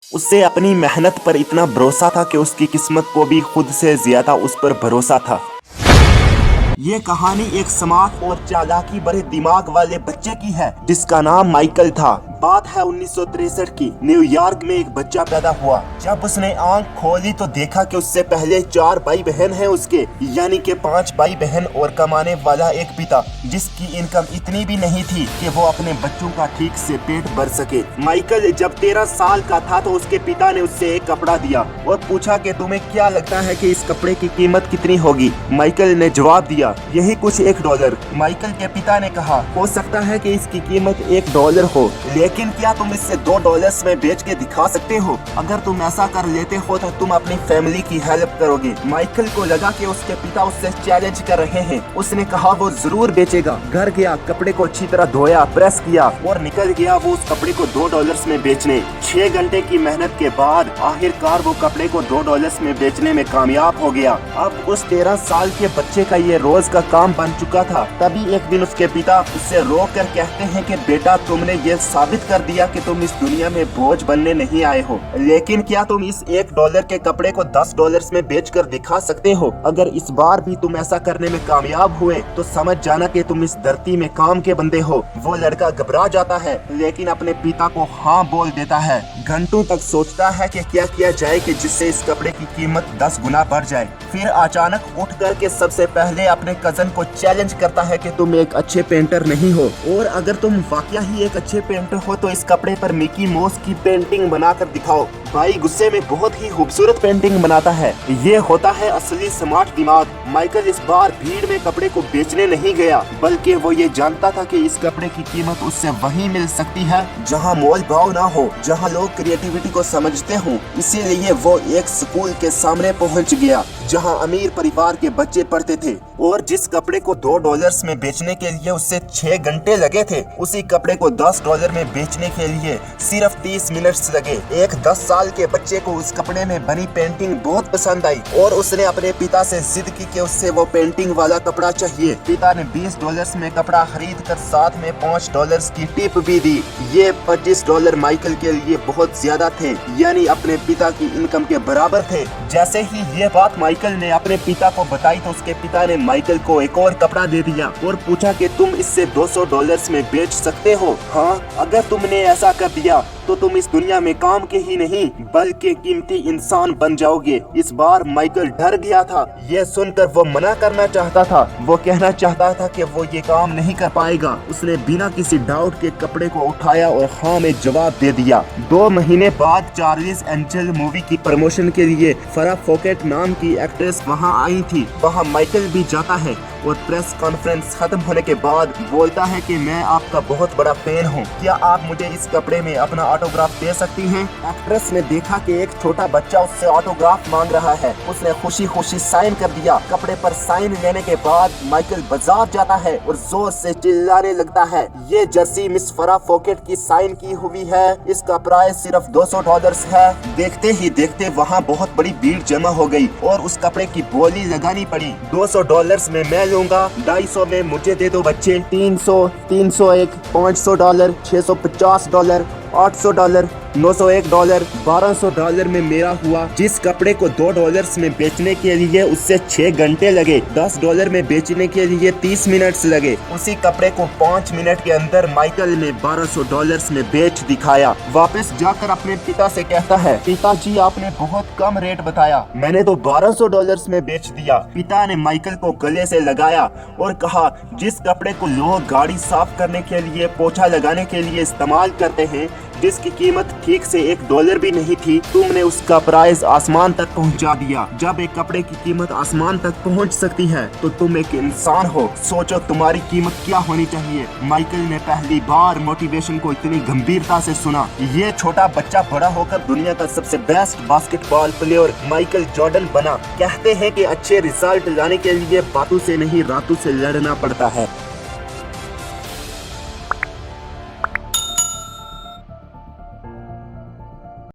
उसे अपनी मेहनत पर इतना भरोसा था कि उसकी किस्मत को भी खुद से ज्यादा उस पर भरोसा था। ये कहानी एक स्मार्ट और चालाकी भरे दिमाग वाले बच्चे की है जिसका नाम माइकल था। बात है 1963 की। न्यूयॉर्क में एक बच्चा पैदा हुआ। जब उसने आंख खोली तो देखा कि उससे पहले 4 भाई बहन हैं उसके, यानी कि 5 भाई बहन और कमाने वाला एक पिता जिसकी इनकम इतनी भी नहीं थी कि वो अपने बच्चों का ठीक से पेट भर सके। माइकल जब 13 साल का था तो उसके पिता ने उससे एक कपड़ा दिया और पूछा कि तुम्हें क्या लगता है कि इस कपड़े की कीमत कितनी होगी। माइकल ने जवाब दिया, यही कुछ $1। माइकल के पिता ने कहा, हो सकता है कि इसकी कीमत $1 हो, लेकिन क्या तुम इसे $2 में बेच के दिखा सकते हो? अगर तुम ऐसा कर लेते हो तो तुम अपनी फैमिली की हेल्प करोगे। माइकल को लगा कि उसके पिता उससे चैलेंज कर रहे हैं। उसने कहा वो जरूर बेचेगा। घर गया, कपड़े को अच्छी तरह धोया, प्रेस किया और निकल गया वो उस कपड़े को $2 में बेचने। 6 घंटे की मेहनत के बाद आखिरकार वो कपड़े को $2 में बेचने में कामयाब हो गया। अब उस 13 साल के बच्चे का ये रोज का काम बन चुका था। तभी एक दिन उसके पिता उससे रोक कर कहते हैं कि बेटा, तुमने ये साबित कर दिया कि तुम इस दुनिया में बोझ बनने नहीं आए हो, लेकिन क्या तुम इस $1 के कपड़े को $10 में बेचकर दिखा सकते हो? अगर इस बार भी तुम ऐसा करने में कामयाब हुए तो समझ जाना कि तुम इस धरती में काम के बंदे हो। वो लड़का घबरा जाता है लेकिन अपने पिता को हाँ बोल देता है। घंटों तक सोचता है कि क्या किया जाए कि जिससे इस कपड़े की कीमत 10 गुना बढ़ जाए। फिर अचानक उठ करके सबसे पहले अपने कजन को चैलेंज करता है कि तुम एक अच्छे पेंटर नहीं हो, और अगर तुम वाकया ही एक अच्छे पेंटर हो तो इस कपड़े पर मिकी माउस की पेंटिंग बनाकर दिखाओ। भाई गुस्से में बहुत ही खूबसूरत पेंटिंग बनाता है। ये होता है असली स्मार्ट दिमाग। माइकल इस बार भीड़ में कपड़े को बेचने नहीं गया, बल्कि वो ये जानता था कि इस कपड़े की कीमत उससे वहीं मिल सकती है जहां मोल भाव ना हो, जहां लोग क्रिएटिविटी को समझते हों। इसीलिए वो एक स्कूल के सामने पहुंच गया जहां अमीर परिवार के बच्चे पढ़ते थे, और जिस कपड़े को $2 में बेचने के लिए उससे 6 घंटे लगे थे, उसी कपड़े को $10 में बेचने के लिए सिर्फ 30 मिनट लगे। एक 10 साल के बच्चे को उस कपड़े में बनी पेंटिंग बहुत पसंद आई और उसने अपने पिता से जिद की कि उससे वो पेंटिंग वाला कपड़ा चाहिए। पिता ने $20 में कपड़ा खरीद कर साथ में $5 की टिप भी दी। ये $25 माइकल के लिए बहुत ज्यादा थे, यानी अपने पिता की इनकम के बराबर थे। जैसे ही ये बात माइकल ने अपने पिता को बताई तो उसके पिता ने माइकल को एक और कपड़ा दे दिया और पूछा कि तुम इससे $200 में बेच सकते हो? हाँ, अगर तुमने ऐसा कर दिया तो तुम इस दुनिया में काम के ही नहीं बल्कि कीमती इंसान बन जाओगे। इस बार माइकल डर गया था। यह सुनकर वो मना करना चाहता था, वो कहना चाहता था कि वो ये काम नहीं कर पाएगा। उसने बिना किसी डाउट के कपड़े को उठाया और हाँ में जवाब दे दिया। 2 महीने बाद चार्लीज एंजल मूवी की प्रमोशन के लिए फरा फोकेट नाम की एक्ट्रेस वहाँ आई थी। वहाँ माइकल भी जाता है और प्रेस कॉन्फ्रेंस खत्म होने के बाद बोलता है कि मैं आपका बहुत बड़ा फैन हूँ, क्या आप मुझे इस कपड़े में अपना ऑटोग्राफ दे सकती हैं? एक्ट्रेस ने देखा कि एक छोटा बच्चा उससे ऑटोग्राफ मांग रहा है। उसने खुशी खुशी साइन कर दिया। कपड़े पर साइन लेने के बाद माइकल बाजार जाता है और जोर से चिल्लाने लगता है, ये जर्सी मिस फरा फोकेट की साइन की हुई है, इसका प्राइस सिर्फ $200 है। देखते ही देखते वहाँ बहुत बड़ी भीड़ जमा हो गई और उस कपड़े की बोली लगानी पड़ी। $200 में मैं लूंगा, 250 में मुझे दे दो बच्चे, 300, 301, $500, $650, $800, $901, $1200 में मेरा हुआ। जिस कपड़े को $2 में बेचने के लिए उससे 6 घंटे लगे, $10 में बेचने के लिए 30 मिनट लगे, उसी कपड़े को 5 मिनट के अंदर माइकल ने $1200 में बेच दिखाया। वापस जाकर अपने पिता से कहता है, पिताजी आपने बहुत कम रेट बताया, मैंने तो $1200 में बेच दिया। पिता ने माइकल को गले से लगाया और कहा, जिस कपड़े को लोग गाड़ी साफ करने के लिए, पोछा लगाने के लिए इस्तेमाल करते हैं, जिसकी कीमत ठीक से $1 भी नहीं थी, तुमने उसका प्राइस आसमान तक पहुंचा दिया। जब एक कपड़े की कीमत आसमान तक पहुंच सकती है तो तुम एक इंसान हो, सोचो तुम्हारी कीमत क्या होनी चाहिए। माइकल ने पहली बार मोटिवेशन को इतनी गंभीरता से सुना। ये छोटा बच्चा बड़ा होकर दुनिया का सबसे best basketball player Michael Jordan बना। कहते हैं कि अच्छे रिजल्ट लाने के लिए बातों से नहीं रातों से लड़ना पड़ता है।